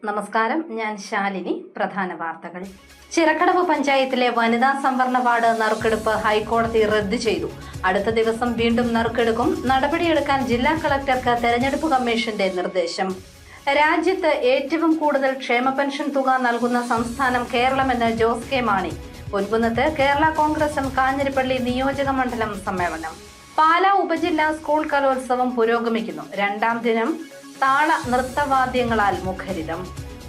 നമസ്കാരം, ഞാൻ ശാലിനി. പ്രധാന വാർത്തകൾ. ചിറക്കടവ് പഞ്ചായത്തിലെ വനിതാ സംവരണ വാർഡ് നറുക്കെടുപ്പ് ഹൈക്കോടതി റദ്ദു ചെയ്തു. അടുത്ത ദിവസം വീണ്ടും നറുക്കെടുക്കും. നടപടിയെടുക്കാൻ ജില്ലാ കളക്ടർക്ക് തെരഞ്ഞെടുപ്പ് കമ്മീഷന്റെ നിർദ്ദേശം. രാജ്യത്ത് ഏറ്റവും കൂടുതൽ ക്ഷേമ പെൻഷൻ തുക നൽകുന്ന സംസ്ഥാനം കേരളമെന്ന് ജോസ് കെ മാണി. പൊൻകുന്നത്ത് കേരള കോൺഗ്രസ് എം കാഞ്ഞിരപ്പള്ളി നിയോജക മണ്ഡലം സമ്മേളനം. പാലാ ഉപജില്ലാ സ്കൂൾ കലോത്സവം പുരോഗമിക്കുന്നു. രണ്ടാം ദിനം താള നൃത്തവാദ്യങ്ങളാൽ മുഖരിതം.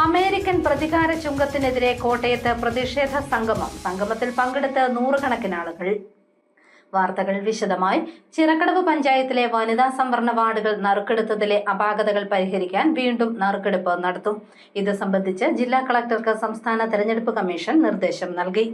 അമേരിക്കൻ പ്രതികാര ചുങ്കത്തിനെതിരെ കോട്ടയത്ത് പ്രതിഷേധ സംഗമത്തിൽ പങ്കെടുത്ത് നൂറുകണക്കിന് ആളുകൾ. വാർത്തകൾ വിശദമായി. ചിറക്കടവ് പഞ്ചായത്തിലെ വനിതാ സംവരണ വാർഡുകൾ നറുക്കെടുത്തതിലെ അപാകതകൾ പരിഹരിക്കാൻ വീണ്ടും നറുക്കെടുപ്പ് നടത്തും. ഇത് സംബന്ധിച്ച് ജില്ലാ കളക്ടർക്ക് സംസ്ഥാന തെരഞ്ഞെടുപ്പ് കമ്മീഷൻ നിർദ്ദേശം നൽകി.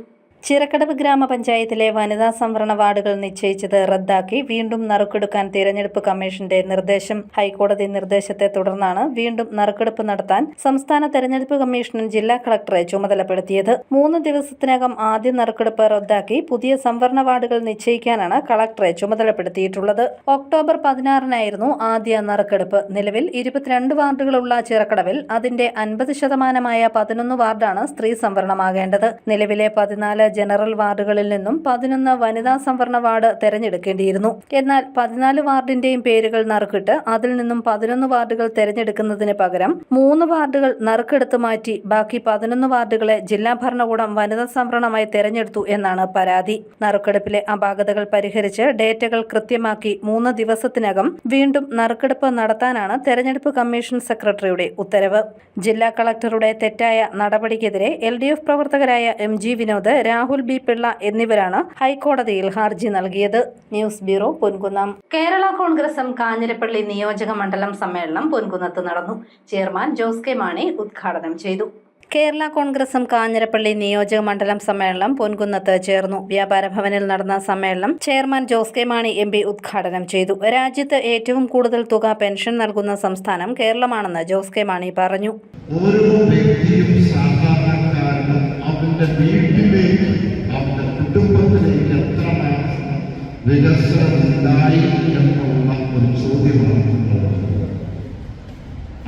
ചിറക്കടവ് ഗ്രാമപഞ്ചായത്തിലെ വനിതാ സംവരണ വാർഡുകൾ നിശ്ചയിച്ചത് റദ്ദാക്കി വീണ്ടും നറുക്കെടുക്കാൻ തിരഞ്ഞെടുപ്പ് കമ്മീഷന്റെ നിർദ്ദേശം. ഹൈക്കോടതി നിർദ്ദേശത്തെ തുടർന്നാണ് വീണ്ടും നറുക്കെടുപ്പ് നടത്താൻ സംസ്ഥാന തെരഞ്ഞെടുപ്പ് കമ്മീഷൻ ജില്ലാ കളക്ടറെ ചുമതലപ്പെടുത്തിയത്. 3 ദിവസത്തിനകം ആദ്യ നറുക്കെടുപ്പ് റദ്ദാക്കി പുതിയ സംവരണ വാർഡുകൾ നിശ്ചയിക്കാനാണ് കളക്ടറെ ചുമതലപ്പെടുത്തിയിട്ടുള്ളത്. ഒക്ടോബർ 16-നായിരുന്നു ആദ്യ നറുക്കെടുപ്പ്. നിലവിൽ 22 വാർഡുകളുള്ള ചിറക്കടവിൽ അതിന്റെ 50% 11 വാർഡാണ് സ്ത്രീ സംവരണമാകേണ്ടത്. നിലവിലെ 14 ജനറൽ വാർഡുകളിൽ നിന്നും 11 വനിതാ സംവരണ വാർഡ് തെരഞ്ഞെടുക്കേണ്ടിയിരുന്നു. എന്നാൽ 14 വാർഡിന്റെയും പേരുകൾ നറുക്കിട്ട് അതിൽ നിന്നും 11 വാർഡുകൾ തെരഞ്ഞെടുക്കുന്നതിന് പകരം 3 വാർഡുകൾ നറുക്കെടുത്ത് മാറ്റി ബാക്കി 11 വാർഡുകളെ ജില്ലാ ഭരണകൂടം വനിതാ സംവരണമായി തെരഞ്ഞെടുത്തു എന്നാണ് പരാതി. നറുക്കെടുപ്പിലെ അപാകതകൾ പരിഹരിച്ച് ഡേറ്റകൾ കൃത്യമാക്കി 3 ദിവസത്തിനകം വീണ്ടും നറുക്കെടുപ്പ് നടത്താനാണ് തെരഞ്ഞെടുപ്പ് കമ്മീഷൻ സെക്രട്ടറിയുടെ ഉത്തരവ്. ജില്ലാ കളക്ടറുടെ തെറ്റായ നടപടിക്കെതിരെ LDF പ്രവർത്തകരായ MG വിനോദ്, രാഹുൽ B. പിള്ള എന്നിവരാണ് ഹൈക്കോടതിയിൽ ഹർജി നൽകിയത്. News bureau, Ponkunnam. Kerala Congress M Kanjirappally നിയോജക മണ്ഡലം സമ്മേളനം പൊൻകുന്നത്ത് നടന്നു. ചെയർമാൻ ജോസ് കെ മാണി ഉദ്ഘാടനം ചെയ്തു. കേരള കോൺഗ്രസ് എം കാഞ്ഞിരപ്പള്ളി നിയോജക മണ്ഡലം സമ്മേളനം പൊൻകുന്നത്ത് ചേർന്നു. വ്യാപാര ഭവനിൽ നടന്ന സമ്മേളനം chairman Jose K Mani MP ഉദ്ഘാടനം ചെയ്തു. രാജ്യത്ത് ഏറ്റവും കൂടുതൽ തുക പെൻഷൻ നൽകുന്ന സംസ്ഥാനം കേരളമാണെന്ന് ജോസ് കെ മാണി പറഞ്ഞു. ഓരോ വ്യക്തിയും സാധാരണക്കാരനും അവന്റെ വീട്ടിലേക്ക്, അവന്റെ കുടുംബത്തിലേക്ക് എത്രമാത്രം വികസനം ഉണ്ടായി എന്നുള്ള ഒരു ചോദ്യമാണ്.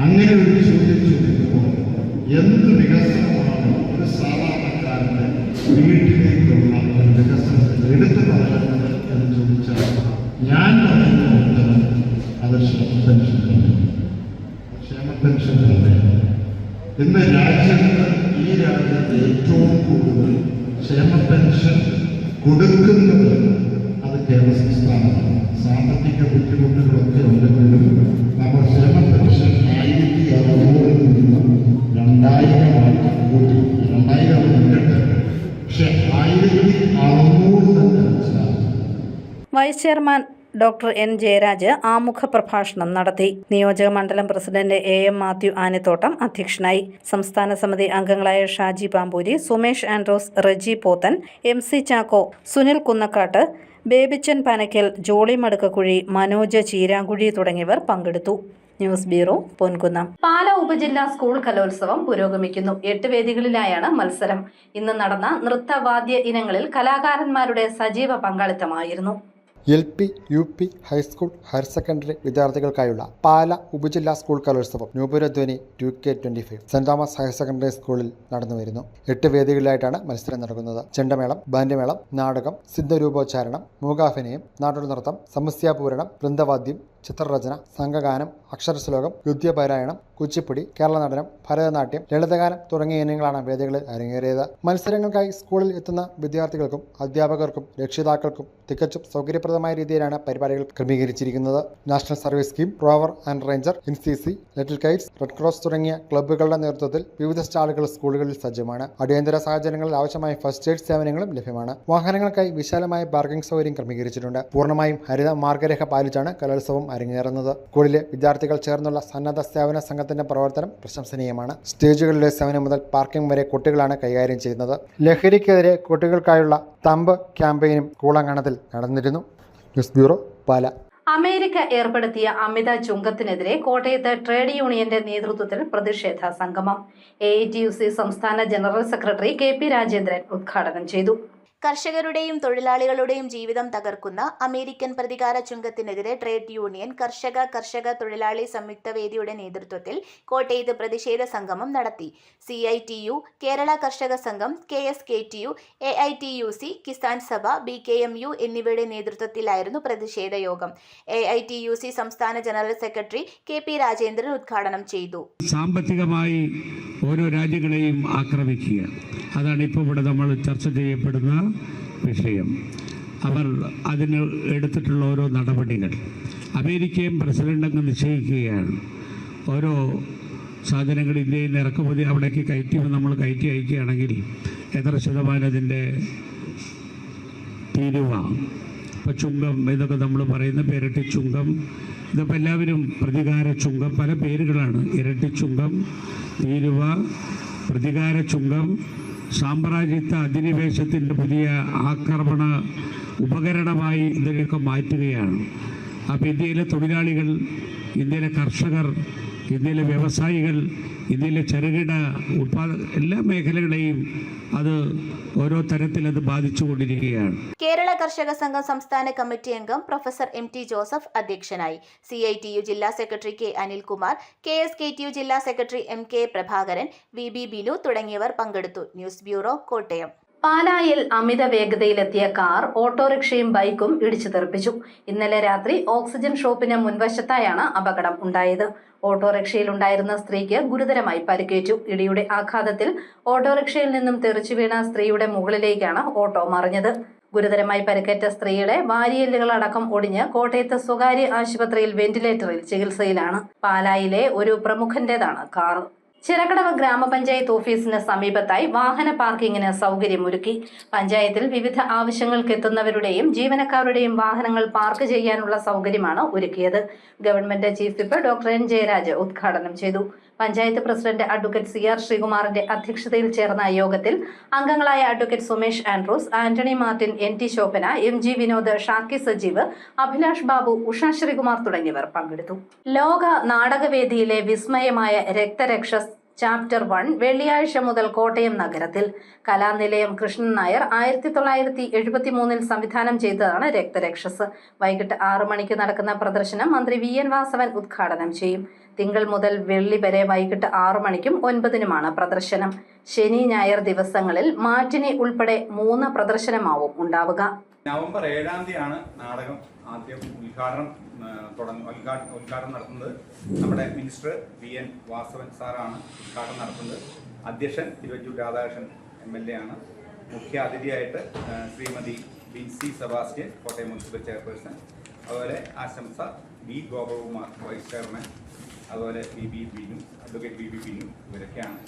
അങ്ങനെ ഒരു ചോദ്യം ചോദിക്കുമ്പോൾ എന്ത് വികസനമാണ് ഒരു സാധാരണക്കാരന്റെ വീട്ടിലേക്കുള്ള ഒരു വികസനത്തിൽ എടുത്തു പറയുന്നത് എന്ന് ചോദിച്ചാൽ ഞാൻ പറയുന്ന ഉത്തരം അത് ക്ഷേമ പെൻഷൻ. ഇന്ന് ഈ രാജ്യത്ത് ഏറ്റവും കൂടുതൽ ക്ഷേമ പെൻഷൻ കൊടുക്കുന്നത് അത് കേരള സംസ്ഥാനമാണ്. സാമ്പത്തിക ബുദ്ധിമുട്ടുകളൊക്കെ ഉണ്ടെങ്കിലും നമ്മൾ ക്ഷേമ പെൻഷൻ 1600 നിന്ന് 2000 കൂട്ടി. 2000 ഉണ്ടട്ട്, പക്ഷെ 1600 തന്നെ മനസ്സിലാക്കും. Vice chairman doctor N. Jayaraj ആമുഖ പ്രഭാഷണം നടത്തി. നിയോജക മണ്ഡലം പ്രസിഡന്റ് AM മാത്യു ആനിത്തോട്ടം അധ്യക്ഷനായി. സംസ്ഥാന സമിതി അംഗങ്ങളായ ഷാജി പാമ്പൂരി, സുമേഷ് ആൻഡ്രോസ്, റെജി പോത്തൻ, MC ചാക്കോ, സുനിൽ കുന്നക്കാട്ട്, ബേബിച്ചൻ പനക്കൽ, ജോളി മടുക്കക്കുഴി, മനോജ് ചീരാങ്കുഴി തുടങ്ങിയവർ പങ്കെടുത്തു. News bureau, Ponkunnam. പാലാ ഉപജില്ലാ സ്കൂൾ കലോത്സവം പുരോഗമിക്കുന്നു. 8 വേദികളിലായാണ് മത്സരം. ഇന്ന് നടന്ന നൃത്തവാദ്യ ഇനങ്ങളിൽ കലാകാരന്മാരുടെ സജീവ പങ്കാളിത്തമായിരുന്നു. LP, UP, high school, higher secondary വിദ്യാർത്ഥികൾക്കായുള്ള പാല ഉപജില്ലാ സ്കൂൾ കലോത്സവം Nupuradhwani 2K25 saint Thomas higher secondary സ്കൂളിൽ നടന്നുവരുന്നു. 8 വേദികളിലായിട്ടാണ് മത്സരം നടക്കുന്നത്. ചെണ്ടമേളം, ബാൻഡ്യമേളം, നാടകം, സിദ്ധരൂപോച്ചാരണം, മൂകാഭിനയം, നാടോടിനൃത്തം, സമസ്യാപൂരണം, വൃന്ദവാദ്യം, ചിത്രരചന, സംഘഗാനം, അക്ഷരശ്ലോകം, യുദ്ധപാരായണം, കുച്ചിപ്പുടി, കേരള നടനം, ഭരതനാട്യം, ലളിതഗാനം തുടങ്ങിയ ഇനങ്ങളാണ് വേദികളിൽ അരങ്ങേറിയത്. മത്സരങ്ങൾക്കായി സ്കൂളിൽ എത്തുന്ന വിദ്യാർത്ഥികൾക്കും അധ്യാപകർക്കും രക്ഷിതാക്കൾക്കും തികച്ചും സൗകര്യപ്രദമായ രീതിയിലാണ് പരിപാടികൾ ക്രമീകരിച്ചിരിക്കുന്നത്. National service scheme, rover and ranger, NCC, little Kites, red cross തുടങ്ങിയ ക്ലബ്ബുകളുടെ നേതൃത്വത്തിൽ വിവിധ സ്റ്റാളുകൾ സ്കൂളുകളിൽ സജ്ജമാണ്. അടിയന്തര സാഹചര്യങ്ങളിൽ ആവശ്യമായ ഫസ്റ്റ് എയ്ഡ് സേവനങ്ങളും ലഭ്യമാണ്. വാഹനങ്ങൾക്കായി വിശാലമായ പാർക്കിംഗ് സൗകര്യം ക്രമീകരിച്ചിട്ടുണ്ട്. പൂർണ്ണമായും ഹരിത മാർഗരേഖ പാലിച്ചാണ് കലോത്സവം അരങ്ങേറുന്നത്. സ്കൂളിലെ വിദ്യാർത്ഥികൾ ചേർന്നുള്ള സന്നദ്ധ സേവന സംഘത്തിന്റെ പ്രവർത്തനം പ്രശംസനീയമാണ്. സ്റ്റേജുകളിലെ സേവനം മുതൽ പാർക്കിംഗ് വരെ കുട്ടികളാണ് കൈകാര്യം ചെയ്യുന്നത്. ലഹരിക്കെതിരെ കുട്ടികൾക്കായുള്ള തമ്പ് ക്യാമ്പയിനും കൂളങ്കണത്തിൽ നടന്നിരുന്നു. ന്യൂസ് ബ്യൂറോ, പാല. അമേരിക്ക ഏർപ്പെടുത്തിയ അമിത ചുങ്കത്തിനെതിരെ കോട്ടയത്ത് ട്രേഡ് യൂണിയന്റെ നേതൃത്വത്തിൽ പ്രതിഷേധ സംഗമം. AITUC സംസ്ഥാന ജനറൽ സെക്രട്ടറി KP രാജേന്ദ്രൻ ഉദ്ഘാടനം ചെയ്തു. കർഷകരുടെയും തൊഴിലാളികളുടെയും ജീവിതം തകർക്കുന്ന അമേരിക്കൻ പ്രതികാര ചുങ്കത്തിനെതിരെ ട്രേഡ് യൂണിയൻ കർഷക തൊഴിലാളി സംയുക്ത വേദിയുടെ നേതൃത്വത്തിൽ കോട്ടയത്ത് പ്രതിഷേധ സംഗമം നടത്തി. CITU, കേരള കർഷക സംഘം, KSKTU, AITUC, Kisan Sabha, BKMU എന്നിവയുടെ നേതൃത്വത്തിലായിരുന്നു പ്രതിഷേധ യോഗം. AITUC സംസ്ഥാന ജനറൽ സെക്രട്ടറി KP രാജേന്ദ്രൻ ഉദ്ഘാടനം ചെയ്തു. സാമ്പത്തികമായി ഓരോ രാജ്യങ്ങളെയും ആക്രമിക്കുക, അതാണ് ഇപ്പോൾ ഇവിടെ നമ്മൾ ചർച്ച ചെയ്യപ്പെടുന്ന വിഷയം. അവർ അതിന് എടുത്തിട്ടുള്ള ഓരോ നടപടികൾ അമേരിക്കയും പ്രസിഡന്റങ്ങ് നിശ്ചയിക്കുകയാണ്. ഓരോ സാധനങ്ങൾ ഇന്ത്യയിൽ നിന്ന് ഇറക്കുമതി അവിടേക്ക് നമ്മൾ കയറ്റി അയക്കുകയാണെങ്കിൽ എത്ര ശതമാനം അതിൻ്റെ തീരുവ, ഇപ്പോൾ ചുങ്കം ഇതൊക്കെ നമ്മൾ പറയുന്ന ഇരട്ടി ചുങ്കം, ഇതിപ്പോൾ എല്ലാവരും പ്രതികാര ചുങ്കം, പല പേരുകളാണ്. ഇരട്ടി ചുങ്കം, തീരുവ, പ്രതികാര ചുങ്കം, സാമ്രാജ്യത്വ അധിനിവേശത്തിൻ്റെ പുതിയ ആക്രമണ ഉപകരണമായി ഇതിനെയൊക്കെ മാറ്റുകയാണ്. അപ്പോൾ ഇന്ത്യയിലെ തൊഴിലാളികൾ, ഇന്ത്യയിലെ കർഷകർ, ഇന്ത്യയിലെ വ്യവസായികൾ, ഇന്ത്യയിലെ ചെറുകിട എല്ലാ മേഖലകളെയും അത് ഓരോ തരത്തിൽ അത് ബാധിച്ചുകൊണ്ടിരിക്കുകയാണ്. കേരള കർഷക സംഘം സംസ്ഥാന കമ്മിറ്റി അംഗം പ്രൊഫസർ MT ജോസഫ് അധ്യക്ഷനായി. CITU ജില്ലാ സെക്രട്ടറി K അനിൽകുമാർ, KSKTU ജില്ലാ secretary MK Prabhakaran, VB Binu തുടങ്ങിയവർ പങ്കെടുത്തു. News bureau, Kottayam. പാലായിൽ അമിത വേഗതയിലെത്തിയ കാർ ഓട്ടോറിക്ഷയും ബൈക്കും ഇടിച്ചു തെറിപ്പിച്ചു. ഇന്നലെ രാത്രി ഓക്സിജൻ ഷോപ്പിന് മുൻവശത്തായാണ് അപകടം ഉണ്ടായത്. ഓട്ടോറിക്ഷയിലുണ്ടായിരുന്ന സ്ത്രീക്ക് ഗുരുതരമായി പരിക്കേറ്റു. ഇടിയുടെ ആഘാതത്തിൽ ഓട്ടോറിക്ഷയിൽ നിന്നും തെറിച്ചു വീണ സ്ത്രീയുടെ മുകളിലേക്കാണ് ഓട്ടോ മറിഞ്ഞത്. ഗുരുതരമായി പരിക്കേറ്റ സ്ത്രീയുടെ വാരിയെല്ലുകളടക്കം ഒടിഞ്ഞ് കോട്ടയത്ത് സ്വകാര്യ ആശുപത്രിയിൽ വെന്റിലേറ്ററിൽ ചികിത്സയിലാണ്. പാലായിലെ ഒരു പ്രമുഖന്റേതാണ് കാർ. ചിറക്കടവ് ഗ്രാമപഞ്ചായത്ത് ഓഫീസിന് സമീപത്തായി വാഹന പാർക്കിങ്ങിന് സൗകര്യമൊരുക്കി. പഞ്ചായത്തിൽ വിവിധ ആവശ്യങ്ങൾക്കെത്തുന്നവരുടെയും ജീവനക്കാരുടെയും വാഹനങ്ങൾ പാർക്ക് ചെയ്യാനുള്ള സൗകര്യമാണ് ഒരുക്കിയത്. Government chief whip doctor N Jayaraj ഉദ്ഘാടനം ചെയ്തു. പഞ്ചായത്ത് പ്രസിഡന്റ് അഡ്വക്കേറ്റ് CR ശ്രീകുമാറിന്റെ അധ്യക്ഷതയിൽ ചേർന്ന യോഗത്തിൽ അംഗങ്ങളായ advocate Sumesh Andrews, Antony Martin, NT Shobhana, MG Vinod, Shaki Sajeev, Abhilash Babu, Usha Sreekumar തുടങ്ങിയവർ പങ്കെടുത്തു. ലോക നാടകവേദിയിലെ വിസ്മയമായ രക്തരക്ഷസ് ചാപ്റ്റർ 1 വെള്ളിയാഴ്ച മുതൽ കോട്ടയം നഗരത്തിൽ. കലാനിലയം കൃഷ്ണൻ നായർ 1973 സംവിധാനം ചെയ്തതാണ് രക്തരക്ഷസ്. വൈകിട്ട് 6 മണിക്ക് നടക്കുന്ന പ്രദർശനം മന്ത്രി VN വാസവൻ ഉദ്ഘാടനം ചെയ്യും. തിങ്കൾ മുതൽ വെള്ളി വരെ വൈകിട്ട് 6 മണിക്കും 9-നുമാണ് പ്രദർശനം. ശനി ഞായർ ദിവസങ്ങളിൽ മാറ്റിനി ഉൾപ്പെടെ 3 പ്രദർശനമാവും ഉണ്ടാവുക. നവംബർ 7-ാം തീയതിയാണ് നാടകം ആദ്യം ഉദ്ഘാടനം നടത്തുന്നത്. നമ്മുടെ മിനിസ്റ്റർ VN വാസവൻ സാറാണ് ഉദ്ഘാടനം നടത്തുന്നത്. അധ്യക്ഷൻ തിരുവഞ്ചൂർ രാധാകൃഷ്ണൻ MLA ആണ്. മുഖ്യ അതിഥിയായിട്ട് Shrimati Bincy Sebastian, Kottayam municipal chairperson, അതുപോലെ ആശംസ B ഗോപകുമാർ, വൈസ് ചെയർമാൻ, അതുപോലെ അഡ്വക്കേറ്റ് BB ബിനു, ഇവരൊക്കെയാണ്.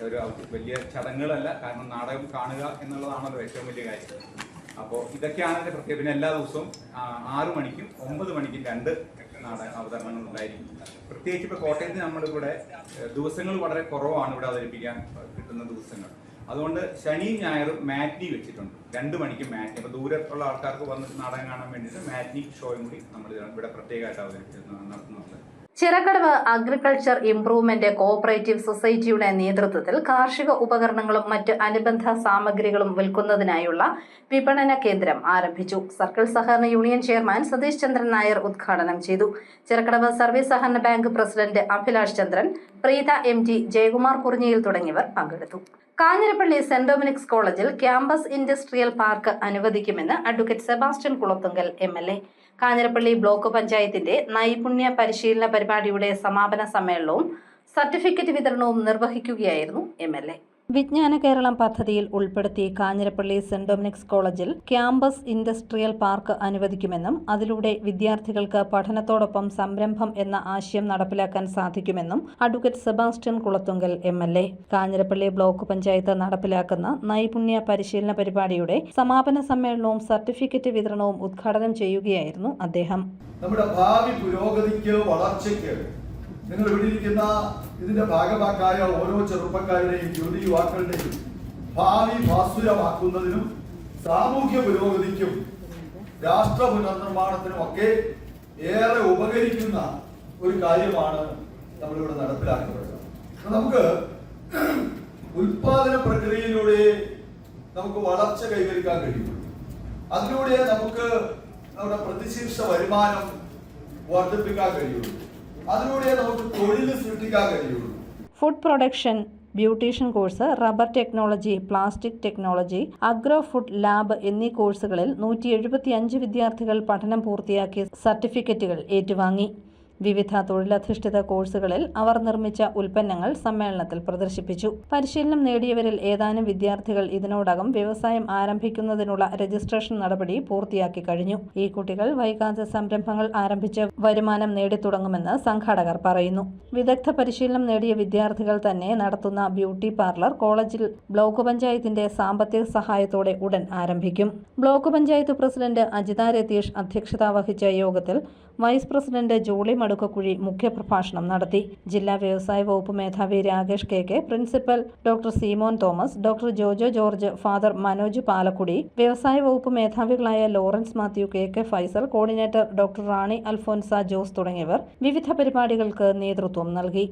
ഒരു വലിയ ചടങ്ങുകളല്ല, കാരണം നാടകം കാണുക എന്നുള്ളതാണല്ലോ ഏറ്റവും വലിയ കാര്യം. അപ്പോൾ ഇതൊക്കെയാണ് അതിൻ്റെ പ്രത്യേകത. പിന്നെ എല്ലാ ദിവസവും 6 മണിക്കും 9 മണിക്കും 2 നാടക അവതരണങ്ങൾ ഉണ്ടായിരിക്കും. പ്രത്യേകിച്ച് ഇപ്പോൾ കോട്ടയത്ത് നമ്മളിവിടെ ദിവസങ്ങൾ വളരെ കുറവാണ് ഇവിടെ അവതരിപ്പിക്കാൻ കിട്ടുന്ന ദിവസങ്ങൾ. അതുകൊണ്ട് ശനിയും ഞായറും മാറ്റ്നി വെച്ചിട്ടുണ്ട്. 2 മണിക്ക് മാറ്റ്നി. അപ്പോൾ ദൂരത്തുള്ള ആൾക്കാർക്ക് വന്ന് നാടകം കാണാൻ വേണ്ടിയിട്ട് മാറ്റ്നി ഷോയും കൂടി നമ്മൾ ഇവിടെ പ്രത്യേകമായിട്ട് നടത്തുന്നുണ്ട്. ചിറക്കടവ് അഗ്രികൾച്ചർ ഇംപ്രൂവ്മെന്റ് കോഓപ്പറേറ്റീവ് സൊസൈറ്റിയുടെ നേതൃത്വത്തിൽ കാർഷിക ഉപകരണങ്ങളും മറ്റ് അനുബന്ധ സാമഗ്രികളും വിൽക്കുന്നതിനായുള്ള വിപണന കേന്ദ്രം ആരംഭിച്ചു. സർക്കിൾ സഹകരണ യൂണിയൻ ചെയർമാൻ സതീഷ് ചന്ദ്രൻ നായർ ഉദ്ഘാടനം ചെയ്തു. ചിറക്കടവ് സർവീസ് സഹകരണ ബാങ്ക് പ്രസിഡന്റ് അഭിലാഷ് ചന്ദ്രൻ, പ്രീത MT, ജയകുമാർ കുറിഞ്ഞിയിൽ തുടങ്ങിയവർ പങ്കെടുത്തു. കാഞ്ഞിരപ്പള്ളി സെന്റ് ഡൊമിനിക്സ് കോളേജിൽ ക്യാമ്പസ് ഇൻഡസ്ട്രിയൽ പാർക്ക് അനുവദിക്കുമെന്ന് advocate Sebastian Kulathunkal MLA. Kanjirappally block പഞ്ചായത്തിന്റെ നൈപുണ്യ പരിശീലന പരിപാടിയുടെ സമാപന സമ്മേളനവും സർട്ടിഫിക്കറ്റ് വിതരണവും നിർവഹിക്കുകയായിരുന്നു MLA. വിജ്ഞാന കേരളം പദ്ധതിയിൽ ഉൾപ്പെടുത്തി കാഞ്ഞിരപ്പള്ളി സെന്റ് ഡൊമിനിക്സ് കോളേജിൽ ക്യാമ്പസ് ഇൻഡസ്ട്രിയൽ പാർക്ക് അനുവദിക്കുമെന്നും അതിലൂടെ വിദ്യാർത്ഥികൾക്ക് പഠനത്തോടൊപ്പം സംരംഭം എന്ന ആശയം നടപ്പിലാക്കാൻ സാധിക്കുമെന്നും advocate Sebastian Kulathunkal MLA. Kanjirappally block panchayat നടപ്പിലാക്കുന്ന നൈപുണ്യ പരിശീലന പരിപാടിയുടെ സമാപന സമ്മേളനവും സർട്ടിഫിക്കറ്റ് വിതരണവും ഉദ്ഘാടനം ചെയ്യുകയായിരുന്നു അദ്ദേഹം. നമ്മുടെ ഭാവി പുരോഗതിക്ക്, വളർച്ചയ്ക്ക് നിങ്ങൾ ഇവിടെ ഇരിക്കുന്ന ഇതിന്റെ ഭാഗമാക്കായ ഓരോ ചെറുപ്പക്കാരുടെയും യുവാക്കളുടെയും ഭാവി ഭാസുരമാക്കുന്നതിനും സാമൂഹ്യ പുരോഗതിക്കും രാഷ്ട്ര പുനർനിർമ്മാണത്തിനും ഒക്കെ ഏറെ ഉപകരിക്കുന്ന ഒരു കാര്യമാണ് നമ്മളിവിടെ നടപ്പിലാക്കുന്നത്. നമുക്ക് ഉൽപാദന പ്രക്രിയയിലൂടെ നമുക്ക് വളർച്ച കൈവരിക്കാൻ കഴിയുള്ളൂ. അതിലൂടെ നമുക്ക് നമ്മുടെ പ്രതിശീർഷ വരുമാനം വർദ്ധിപ്പിക്കാൻ കഴിയുള്ളൂ. അതിലൂടെ നമുക്ക് തൊഴിൽ സൃഷ്ടിക്കാൻ കഴിയുള്ളൂ. Food production, beautician course, rubber technology, plastic technology, agro food lab എന്നീ കോഴ്സുകളിൽ 175 വിദ്യാർത്ഥികൾ പഠനം പൂർത്തിയാക്കി സർട്ടിഫിക്കറ്റുകൾ ഏറ്റുവാങ്ങി. വിവിധ തൊഴിലധിഷ്ഠിത കോഴ്സുകളിൽ അവർ നിർമ്മിച്ച ഉൽപ്പന്നങ്ങൾ സമ്മേളനത്തിൽ പ്രദർശിപ്പിച്ചു. പരിശീലനം നേടിയവരിൽ ഏതാനും വിദ്യാർത്ഥികൾ ഇതിനോടകം വ്യവസായം ആരംഭിക്കുന്നതിനുള്ള രജിസ്ട്രേഷൻ നടപടി പൂർത്തിയാക്കി കഴിഞ്ഞു. ഈ കുട്ടികൾ വൈകാതെ സംരംഭങ്ങൾ ആരംഭിച്ച് വരുമാനം നേടിത്തുടങ്ങുമെന്ന് സംഘാടകർ പറയുന്നു. വിദഗ്ധ പരിശീലനം നേടിയ വിദ്യാർത്ഥികൾ തന്നെ നടത്തുന്ന ബ്യൂട്ടി പാർലർ കോളേജിൽ ബ്ലോക്ക് പഞ്ചായത്തിന്റെ സാമ്പത്തിക സഹായത്തോടെ ഉടൻ ആരംഭിക്കും. ബ്ലോക്ക് പഞ്ചായത്ത് പ്രസിഡന്റ് അജിത രതീഷ് അധ്യക്ഷത വഹിച്ച യോഗത്തിൽ വൈസ് പ്രസിഡന്റ് ജോളി മടുക്കക്കുഴി മുഖ്യപ്രഭാഷണം നടത്തി. ജില്ലാ വ്യവസായ വകുപ്പ് മേധാവി Rakesh K, principal doctor Simon Thomas, doctor Jojo George, father Manoj Palakkudy, വ്യവസായ വകുപ്പ് മേധാവികളായ Lawrence Mathew, K Faisal, coordinator doctor Rani Alphonsa Jose തുടങ്ങിയവർ വിവിധ പരിപാടികൾക്ക് നേതൃത്വം നൽകി.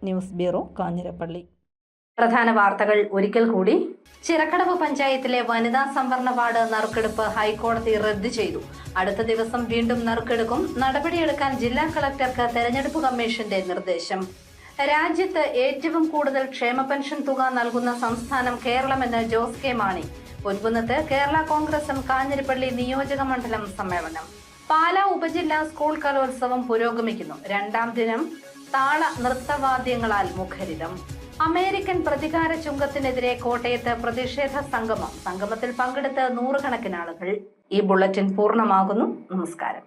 News bureau, Kanjirappally. പ്രധാന വാർത്തകൾ ഒരിക്കൽ കൂടി. ചിറക്കടവ് പഞ്ചായത്തിലെ വനിതാ സംവരണ വാർഡ് നറുക്കെടുപ്പ് ഹൈക്കോടതി റദ്ദ് ചെയ്തു. അടുത്ത ദിവസം വീണ്ടും നറുക്കെടുക്കും. നടപടിയെടുക്കാൻ ജില്ലാ കളക്ടർക്ക് തെരഞ്ഞെടുപ്പ് കമ്മീഷന്റെ നിർദ്ദേശം. രാജ്യത്ത് ഏറ്റവും കൂടുതൽ ക്ഷേമ പെൻഷൻ തുക നൽകുന്ന സംസ്ഥാനം കേരളമെന്ന് ജോസ് കെ മാണി. പൊൻകുന്നത്ത് കേരള കോൺഗ്രസ് എം കാഞ്ഞിരപ്പള്ളി നിയോജക മണ്ഡലം സമ്മേളനം. പാലാ ഉപജില്ലാ സ്കൂൾ കലോത്സവം പുരോഗമിക്കുന്നു. 2ാം ദിനം താള നൃത്തവാദ്യങ്ങളാൽ മുഖരിതം. അമേരിക്കൻ പ്രതികാര ചുങ്കത്തിനെതിരെ കോട്ടയത്ത് പ്രതിഷേധ സംഗമം. സംഗമത്തിൽ പങ്കെടുത്ത് 100 കണക്കിന് ആളുകൾ. ഈ ബുള്ളറ്റിൻ പൂർണ്ണമാകുന്നു. നമസ്കാരം.